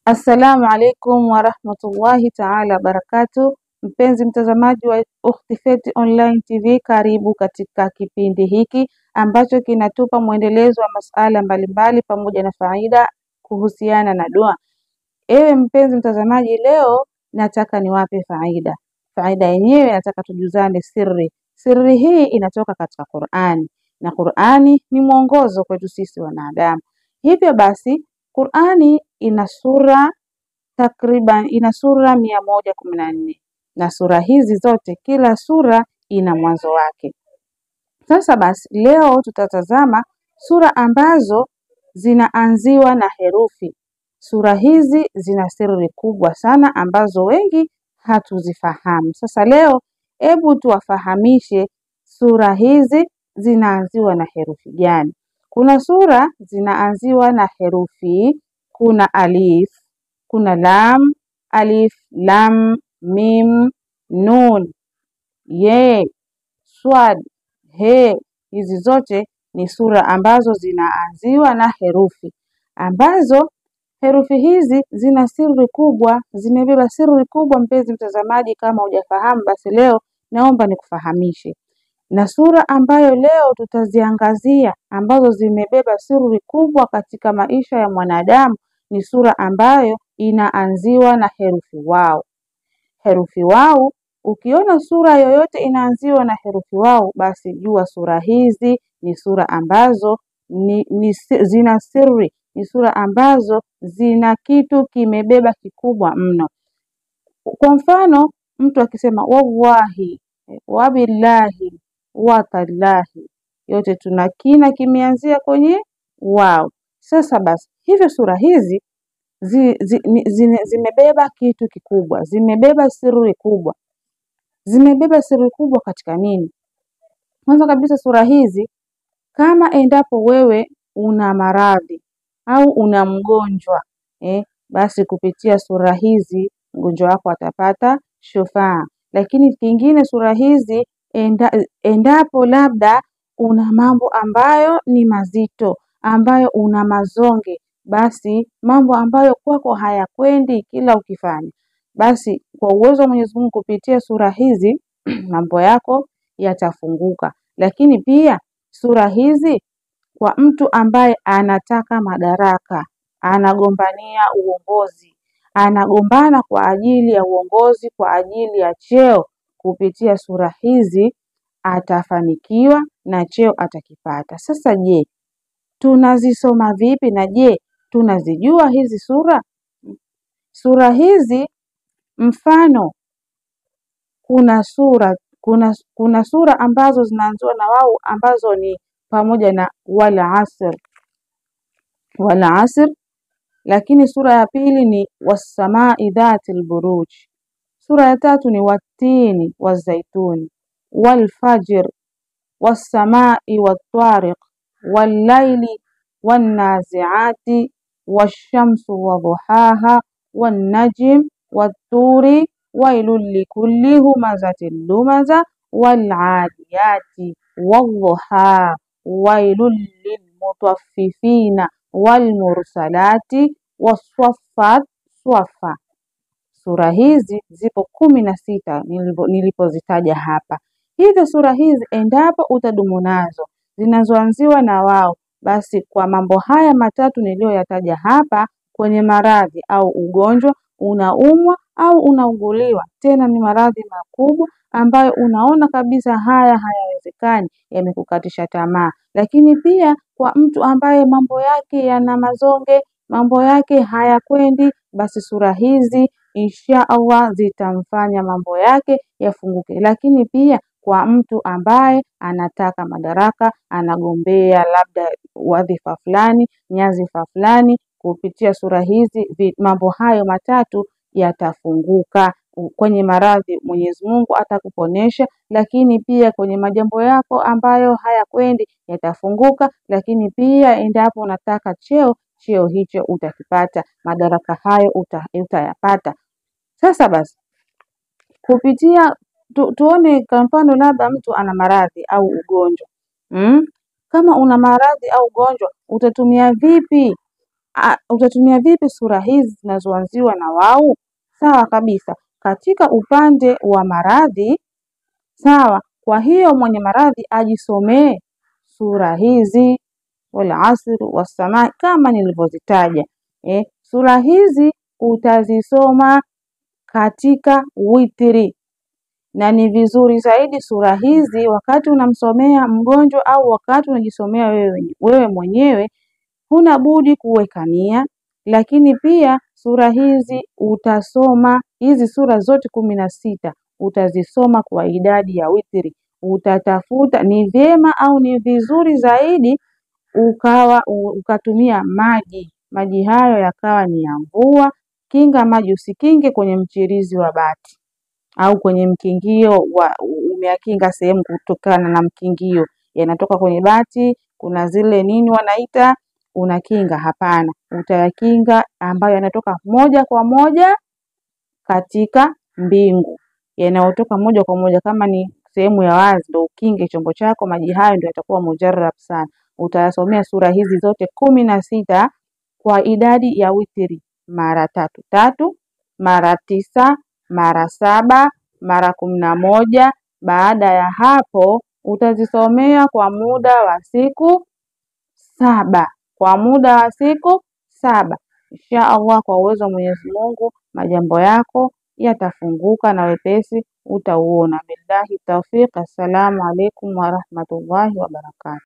Assalamu alaikum wa rahmatullahi ta'ala barakatuh. Mpenzi mtazamaji wa Ukhti Feti Online TV, karibu katika kipindi hiki ambacho kinatupa mwendelezo wa masuala mbalimbali pamoja na faida kuhusiana na dua. Ewe mpenzi mtazamaji, leo nataka niwape faida. Faida yenyewe nataka tujuzane siri. Siri hii inatoka katika Qur'ani, na Qur'ani ni mwongozo kwetu sisi wanadamu. Hivyo basi Qur'ani ina sura takriban 114, na sura hizi zote kila sura ina mwanzo wake. Sasa basi leo tutatazama sura ambazo zinaanziwa na herufi. Sura hizi zina siri kubwa sana ambazo wengi hatuzifahamu. Sasa leo hebu tuwafahamishe sura hizi zinaanziwa na herufi gani. Kuna sura zinaanziwa na herufi, kuna alif, kuna lam, alif, lam, mim, nun, ye, swad, he. Hizi zote ni sura ambazo zinaanziwa na herufi, ambazo herufi hizi zina siri kubwa, zimebeba siri kubwa. Mpenzi mtazamaji, kama hujafahamu basi leo naomba nikufahamishe. Na sura ambayo leo tutaziangazia ambazo zimebeba siri kubwa katika maisha ya mwanadamu ni sura ambayo inaanziwa na herufi wao. Herufi wao, ukiona sura yoyote inaanziwa na herufi wao, basi jua sura hizi ni sura ambazo zina siri, ni sura ambazo zina kitu kimebeba kikubwa mno. Kwa mfano, mtu akisema wallahi, wabillahi, watallahi, yote tuna kina kimeanzia kwenye wao. Sasa basi hivyo sura hizi zimebeba kitu kikubwa, zimebeba siri kubwa. Zimebeba siri kubwa katika nini? Kwanza kabisa sura hizi, kama endapo wewe una maradhi au una mgonjwa, basi kupitia sura hizi mgonjwa wako atapata shufaa. Lakini kingine sura hizi endapo labda una mambo ambayo ni mazito, ambayo una mazonge, basi mambo ambayo kwako hayakwendi kila ukifanya, basi kwa uwezo wa Mwenyezi Mungu kupitia sura hizi mambo yako yatafunguka. Lakini pia sura hizi kwa mtu ambaye anataka madaraka, anagombania uongozi, anagombana kwa ajili ya uongozi, kwa ajili ya cheo, kupitia sura hizi atafanikiwa na cheo atakipata. Sasa je, tunazisoma vipi na je, tunazijua hizi sura? Sura hizi mfano, kuna sura ambazo zinaanziwa na wao ambazo ni pamoja na wal asr, lakini sura ya pili ni was-samai dhatil buruj. Sura ya tatu ni watini wazaituni, wal fajr, was-samai wat-tariq, wal laili wan naziati, wash-shamsu wadhuhaha, wan najm wat-turi, wailul likulli humazatin lumaza, wal adiyati wadhuha, wailul lilmutaffifina, wal mursalati waswaffat swaffa. Sura hizi zipo 16 nilipozitaja hapa. Hivyo sura hizi endapo utadumu nazo, zinazoanziwa na wao, basi kwa mambo haya matatu niliyoyataja hapa, kwenye maradhi au ugonjwa, unaumwa au unauguliwa, tena ni maradhi makubwa ambayo unaona kabisa haya hayawezekani, yamekukatisha tamaa. Lakini pia kwa mtu ambaye mambo yake yana mazonge, mambo yake hayakwendi, basi sura hizi insha Allah zitamfanya mambo yake yafunguke. Lakini pia kwa mtu ambaye anataka madaraka, anagombea labda wadhifa fulani, nyadhifa fulani, kupitia sura hizi mambo hayo matatu yatafunguka. Kwenye maradhi Mwenyezi Mungu atakuponesha, lakini pia kwenye majambo yako ambayo hayakwendi yatafunguka. Lakini pia endapo unataka cheo hicho utakipata, madaraka hayo utayapata. Sasa basi kupitia tuone kwa mfano labda mtu ana maradhi au ugonjwa. Kama una maradhi au ugonjwa, utatumia vipi utatumia vipi sura hizi zinazoanziwa na wau? Sawa kabisa. Katika upande wa maradhi, sawa, kwa hiyo mwenye maradhi ajisomee sura hizi, wal asr was-samaa, kama nilivyozitaja. Sura hizi utazisoma katika witri, na ni vizuri zaidi sura hizi wakati unamsomea mgonjwa au wakati unajisomea wewe mwenyewe, huna budi kuweka nia. Lakini pia sura hizi utasoma, hizi sura zote 16 utazisoma kwa idadi ya witri. Utatafuta, ni vyema au ni vizuri zaidi ukatumia maji hayo yakawa ni ya mvua. Kinga maji, usikinge kwenye mchirizi wa bati au kwenye mkingio umeakinga sehemu kutokana na mkingio yanatoka kwenye bati, kuna zile nini wanaita, unakinga. Hapana, utayakinga ambayo yanatoka moja kwa moja katika mbingu, yanayotoka moja kwa moja. Kama ni sehemu ya wazi ndio ukinge chombo chako, maji hayo ndio yatakuwa mujarrab sana. Utayasomea sura hizi zote 16 kwa idadi ya witri, mara 3, mara 9, mara 7, mara 11. Baada ya hapo utazisomea kwa muda wa siku 7, kwa muda wa siku 7. Insha Allah, kwa uwezo wa Mwenyezi Mungu, majambo yako yatafunguka na wepesi utauona. Billahi tawfiq. Assalamu alaikum wa rahmatullahi wa barakatuh.